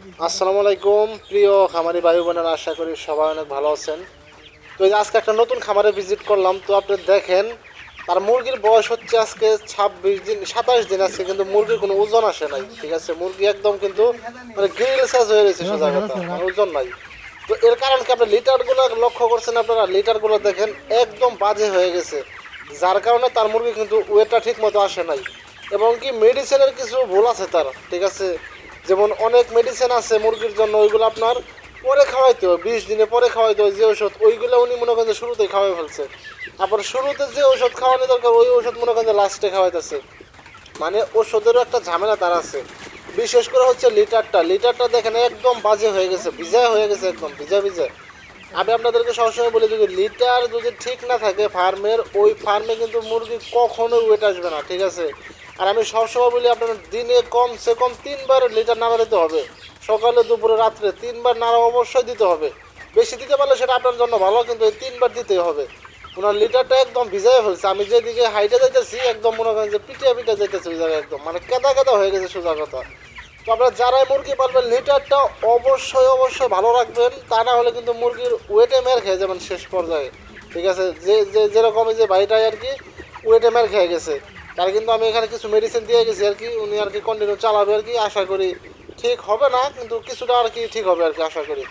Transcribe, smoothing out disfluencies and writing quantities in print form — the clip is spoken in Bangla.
আসসালামু আলাইকুম প্রিয় খামারি ভাই বোনেরা, আশা করি সবাই অনেক ভালো আছেন। তো এই যে আজকে একটা নতুন খামারে ভিজিট করলাম। তো আপনি দেখেন তার মুরগির বয়স হচ্ছে আজকে 26 দিন 27 দিন আজকে, কিন্তু মুরগির কোনো ওজন আসে নাই। ঠিক আছে, মুরগি একদম কিন্তু মানে গ্রিল সাইজ হয়ে রয়েছে, সোজা কথা, মানে ওজন নাই। তো এর কারণ কি, আপনি লিটারগুলো লক্ষ্য করছেন, আপনারা লিটারগুলো দেখেন একদম বাজে হয়ে গেছে, যার কারণে তার মুরগি কিন্তু ওয়েটটা ঠিক মতো আসে নাই। এবং কি মেডিসিনের কিছু ভুল আছে তার, ঠিক আছে। যেমন অনেক মেডিসিন আছে মুরগির জন্য, ওইগুলো আপনার পরে খাওয়াইতে হয়, 20 দিনে পরে খাওয়াইতে হয় যে ওষুধ, ওইগুলো উনি মনে করেন যে শুরুতেই খাওয়াই ফেলছে। আবার শুরুতে যে ওষুধ খাওয়ানো দরকার ওই ওষুধ মনে করেন যে লাস্টে খাওয়াইতেছে। মানে ওষুধেরও একটা ঝামেলা তার আছে। বিশেষ করে হচ্ছে লিটারটা দেখেন একদম বাজে হয়ে গেছে, ভিজা হয়ে গেছে, একদম ভিজা ভিজা। আমি আপনাদেরকে সবসময় বলি, যদি লিটার যদি ঠিক না থাকে ফার্মের, ওই ফার্মে কিন্তু মুরগি কখনোই ওয়েট আসবে না, ঠিক আছে। আর আমি সবসময় বলি, আপনার দিনে কমসে কম 3বার লিটার নাড়া দিতে হবে, সকালে দুপুরে রাত্রে 3বার নাড়া অবশ্যই দিতে হবে। বেশি দিতে পারলে সেটা আপনার জন্য ভালো, কিন্তু এই 3বার দিতেই হবে। ওনার লিটারটা একদম ভিজাই ফেলছে, আমি যেদিকে হাইটে যাইতেছি একদম মনে করেন যে পিঠে পিঠে যাইতেছে ওই জায়গায়, একদম মানে কেদা কেদা হয়ে গেছে, সোজা কথা। তো আপনারা যারাই মুরগি পালবেন লিটারটা অবশ্যই অবশ্যই ভালো রাখবেন, তা না হলে কিন্তু মুরগির ওয়েটে মের খেয়ে যাবেন শেষ পর্যায়ে। ঠিক আছে, যে যে যেরকম এই যে বাড়িটাই আর কি ওয়েটে মের খেয়ে গেছে, তার কিন্তু আমি এখানে কিছু মেডিসিন দিয়ে গেছি আর কি, উনি আর কি কন্টিনিউ চালাবে আর কি। আশা করি ঠিক হবে না, কিন্তু কিছুটা আর কি ঠিক হবে আর কি, আশা করি।